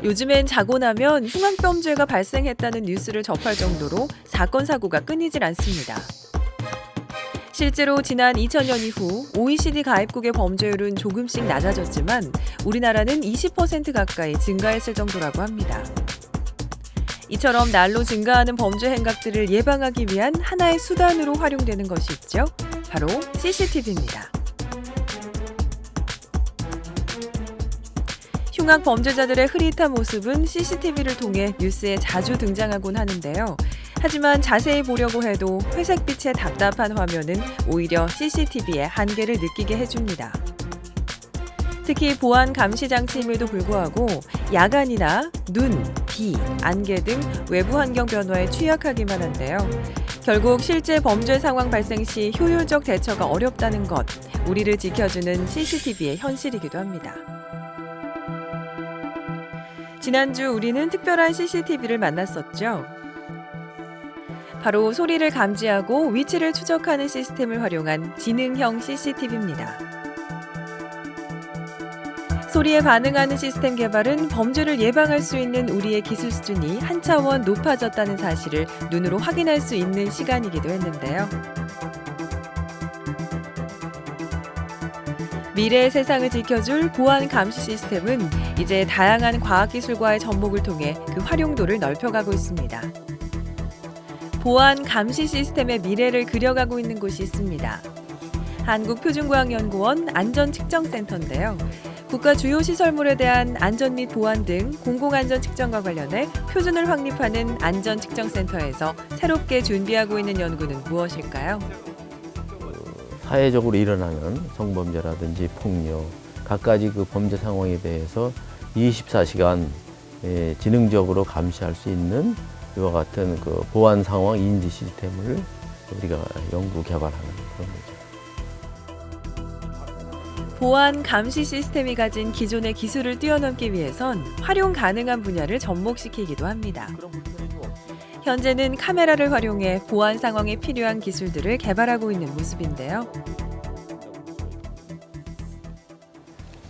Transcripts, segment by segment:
요즘엔 자고 나면 흉악범죄가 발생했다는 뉴스를 접할 정도로 사건 사고가 끊이질 않습니다. 실제로 지난 2000년 이후 OECD 가입국의 범죄율은 조금씩 낮아졌지만 우리나라는 20% 가까이 증가했을 정도라고 합니다. 이처럼 날로 증가하는 범죄 행각들을 예방하기 위한 하나의 수단으로 활용되는 것이 있죠. 바로 CCTV입니다. 흉악 범죄자들의 흐릿한 모습은 CCTV를 통해 뉴스에 자주 등장하곤 하는데요. 하지만 자세히 보려고 해도 회색빛의 답답한 화면은 오히려 CCTV의 한계를 느끼게 해줍니다. 특히 보안 감시 장치임에도 불구하고 야간이나 눈, 비, 안개 등 외부 환경 변화에 취약하기만 한데요. 결국 실제 범죄 상황 발생 시 효율적 대처가 어렵다는 것, 우리를 지켜주는 CCTV의 현실이기도 합니다. 지난주 우리는 특별한 CCTV를 만났었죠. 바로 소리를 감지하고 위치를 추적하는 시스템을 활용한 지능형 CCTV입니다. 소리에 반응하는 시스템 개발은 범죄를 예방할 수 있는 우리의 기술 수준이 한 차원 높아졌다는 사실을 눈으로 확인할 수 있는 시간이기도 했는데요. 미래의 세상을 지켜줄 보안 감시 시스템은 이제 다양한 과학기술과의 접목을 통해 그 활용도를 넓혀가고 있습니다. 보안 감시 시스템의 미래를 그려가고 있는 곳이 있습니다. 한국표준과학연구원 안전측정센터인데요. 국가 주요 시설물에 대한 안전 및 보안 등 공공안전 측정과 관련해 표준을 확립하는 안전측정센터에서 새롭게 준비하고 있는 연구는 무엇일까요? 사회적으로 일어나는 성범죄라든지 폭력, 갖가지 그 범죄 상황에 대해서 24시간 지능적으로 감시할 수 있는 이와 같은 그 보안 상황 인지 시스템을 우리가 연구 개발하는 그런 거죠. 보안 감시 시스템이 가진 기존의 기술을 뛰어넘기 위해선 활용 가능한 분야를 접목시키기도 합니다. 현재는 카메라를 활용해 보안 상황에 필요한 기술들을 개발하고 있는 모습인데요.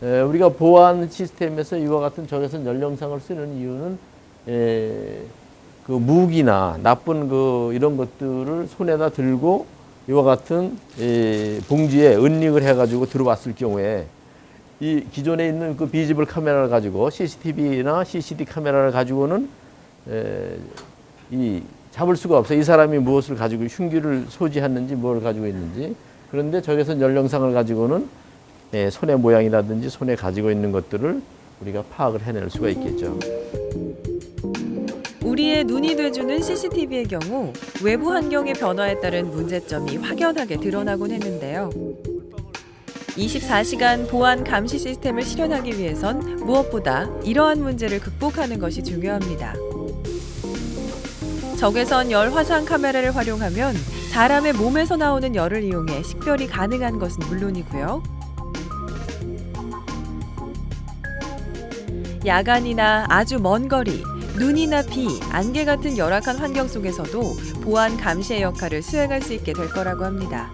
우리가 보안 시스템에서 이와 같은 적외선 연령상을 쓰는 이유는 그 무기나 나쁜 그 이런 것들을 손에다 들고 이와 같은 봉지에 은닉을 해가지고 들어왔을 경우에 이 기존에 있는 그 비지블 카메라를 가지고 CCTV나 CCD 카메라를 가지고는 이 잡을 수가 없어요. 이 사람이 무엇을 가지고 흉기를 소지했는지 뭘 가지고 있는지. 그런데 적외선 연령상을 가지고는 손의 모양이라든지 손에 가지고 있는 것들을 우리가 파악을 해낼 수가 있겠죠. 우리의 눈이 돼주는 CCTV의 경우 외부 환경의 변화에 따른 문제점이 확연하게 드러나곤 했는데요. 24시간 보안 감시 시스템을 실현하기 위해선 무엇보다 이러한 문제를 극복하는 것이 중요합니다. 적외선 열 화상 카메라를 활용하면 사람의 몸에서 나오는 열을 이용해 식별이 가능한 것은 물론이고요. 야간이나 아주 먼 거리, 눈이나 비, 안개 같은 열악한 환경 속에서도 보안 감시의 역할을 수행할 수 있게 될 거라고 합니다.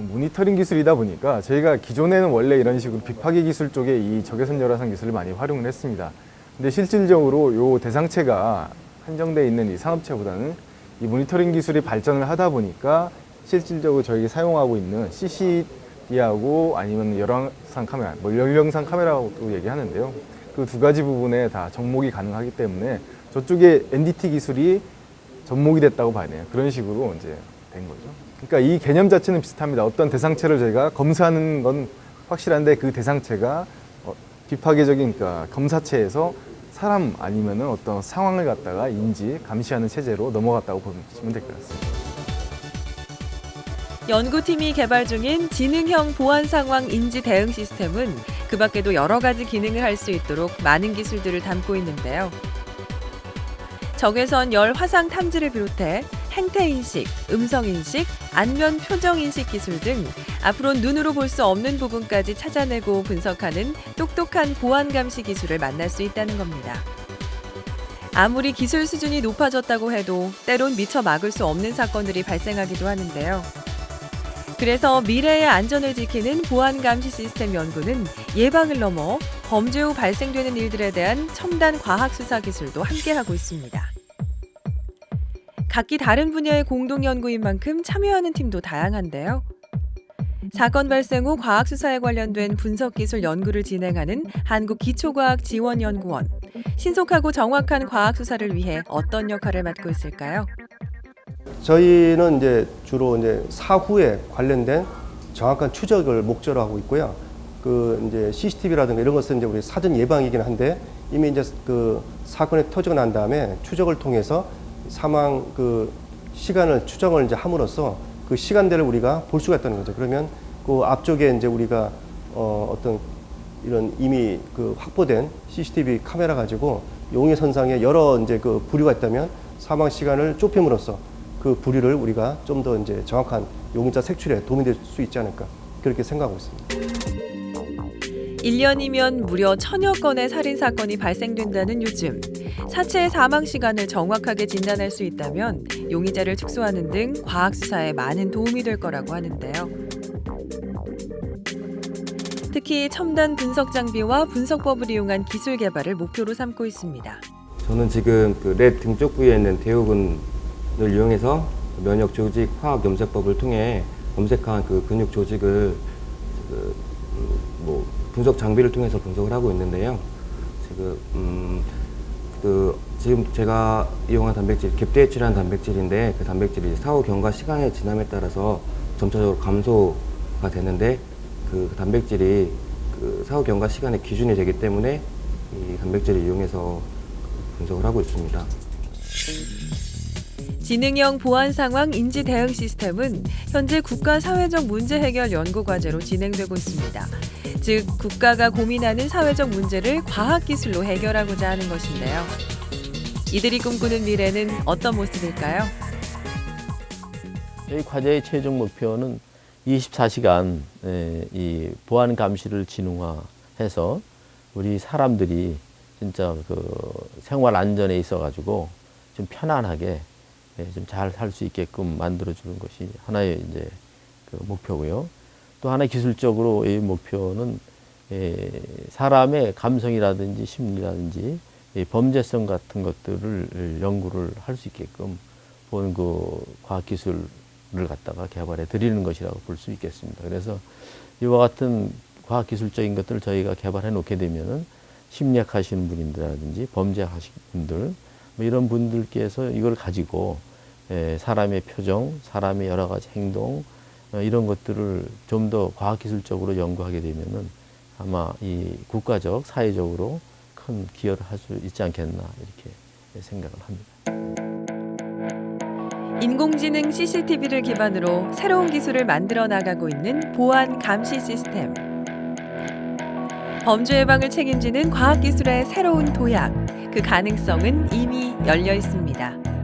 모니터링 기술이다 보니까 저희가 기존에는 원래 이런 식으로 비파기 기술 쪽에 이 적외선 열화상 기술을 많이 활용을 했습니다. 근데 실질적으로 이 대상체가 한정되어 있는 이 산업체보다는 이 모니터링 기술이 발전을 하다 보니까 실질적으로 저희가 사용하고 있는 CCD하고 아니면 열화상 카메라, 연령상 카메라라고 얘기하는데요. 그 두 가지 부분에 다 접목이 가능하기 때문에 저쪽에 NDT 기술이 접목이 됐다고 봐야 돼요. 그런 식으로 이제 된 거죠. 그러니까 이 개념 자체는 비슷합니다. 어떤 대상체를 저희가 검사하는 건 확실한데 그 대상체가 비파괴적인 그러니까 검사체에서 사람 아니면은 어떤 상황을 갖다가 인지, 감시하는 체제로 넘어갔다고 보시면 될 것 같습니다. 연구팀이 개발 중인 지능형 보안 상황 인지 대응 시스템은 그 밖에도 여러 가지 기능을 할 수 있도록 많은 기술들을 담고 있는데요. 적외선 열 화상 탐지를 비롯해 행태 인식, 음성 인식, 안면 표정 인식 기술 등 앞으로 눈으로 볼 수 없는 부분까지 찾아내고 분석하는 똑똑한 보안 감시 기술을 만날 수 있다는 겁니다. 아무리 기술 수준이 높아졌다고 해도 때론 미처 막을 수 없는 사건들이 발생하기도 하는데요. 그래서 미래의 안전을 지키는 보안 감시 시스템 연구는 예방을 넘어 범죄 후 발생되는 일들에 대한 첨단 과학 수사 기술도 함께하고 있습니다. 각기 다른 분야의 공동 연구인 만큼 참여하는 팀도 다양한데요. 사건 발생 후 과학 수사에 관련된 분석 기술 연구를 진행하는 한국기초과학지원연구원. 신속하고 정확한 과학 수사를 위해 어떤 역할을 맡고 있을까요? 저희는 이제 주로 이제 사후에 관련된 정확한 추적을 목적으로 하고 있고요. 그 이제 CCTV라든가 이런 것은 이제 우리 사전 예방이긴 한데 이미 이제 그 사건이 터지고 난 다음에 추적을 통해서 사망 그 시간을 추정을 이제 함으로써 그 시간대를 우리가 볼 수가 있다는 거죠. 그러면 그 앞쪽에 이제 우리가 어떤 이런 이미 그 확보된 CCTV 카메라 가지고 용의선상에 여러 이제 그 부류가 있다면 사망 시간을 좁힘으로써 그 부류를 우리가 좀 더 이제 정확한 용의자 색출에 도움이 될 수 있지 않을까 그렇게 생각하고 있습니다. 1년이면 무려 1000여 건의 살인사건이 발생된다는 요즘. 사체의 사망 시간을 정확하게 진단할 수 있다면 용의자를 축소하는 등 과학수사에 많은 도움이 될 거라고 하는데요. 특히 첨단 분석 장비와 분석법을 이용한 기술 개발을 목표로 삼고 있습니다. 저는 지금 그 뇌 등쪽 부위에 있는 대우근을 이용해서 면역 조직 화학 염색법을 통해 염색한 그 근육 조직을 분석 장비를 통해서 분석을 하고 있는데요. 지금 제가 이용한 단백질 갭DH라는 단백질인데 그 단백질이 사후 경과 시간의 지남에 따라서 점차적으로 감소가 되는데 그 단백질이 그 사후 경과 시간의 기준이 되기 때문에 이 단백질을 이용해서 분석을 하고 있습니다. 지능형 보안 상황 인지 대응 시스템은 현재 국가 사회적 문제 해결 연구 과제로 진행되고 있습니다. 즉, 국가가 고민하는 사회적 문제를 과학 기술로 해결하고자 하는 것인데요. 이들이 꿈꾸는 미래는 어떤 모습일까요? 저희 과제의 최종 목표는 24시간 이 보안 감시를 진흥화해서 우리 사람들이 진짜 그 생활 안전에 있어 가지고 좀 편안하게 좀 잘 살 수 있게끔 만들어주는 것이 하나의 이제 그 목표고요. 또 하나 기술적으로 이 목표는 사람의 감성이라든지 심리라든지 범죄성 같은 것들을 연구를 할 수 있게끔 본 그 과학 기술을 갖다가 개발해 드리는 것이라고 볼 수 있겠습니다. 그래서 이와 같은 과학 기술적인 것들을 저희가 개발해 놓게 되면은 심리학 하시는 분들이라든지 범죄 하시는 분들 뭐 이런 분들께서 이걸 가지고 사람의 표정, 사람의 여러 가지 행동 이런 것들을 좀 더 과학기술적으로 연구하게 되면은 아마 이 국가적, 사회적으로 큰 기여를 할 수 있지 않겠나 이렇게 생각을 합니다. 인공지능 CCTV를 기반으로 새로운 기술을 만들어 나가고 있는 보안 감시 시스템. 범죄 예방을 책임지는 과학기술의 새로운 도약. 그 가능성은 이미 열려 있습니다.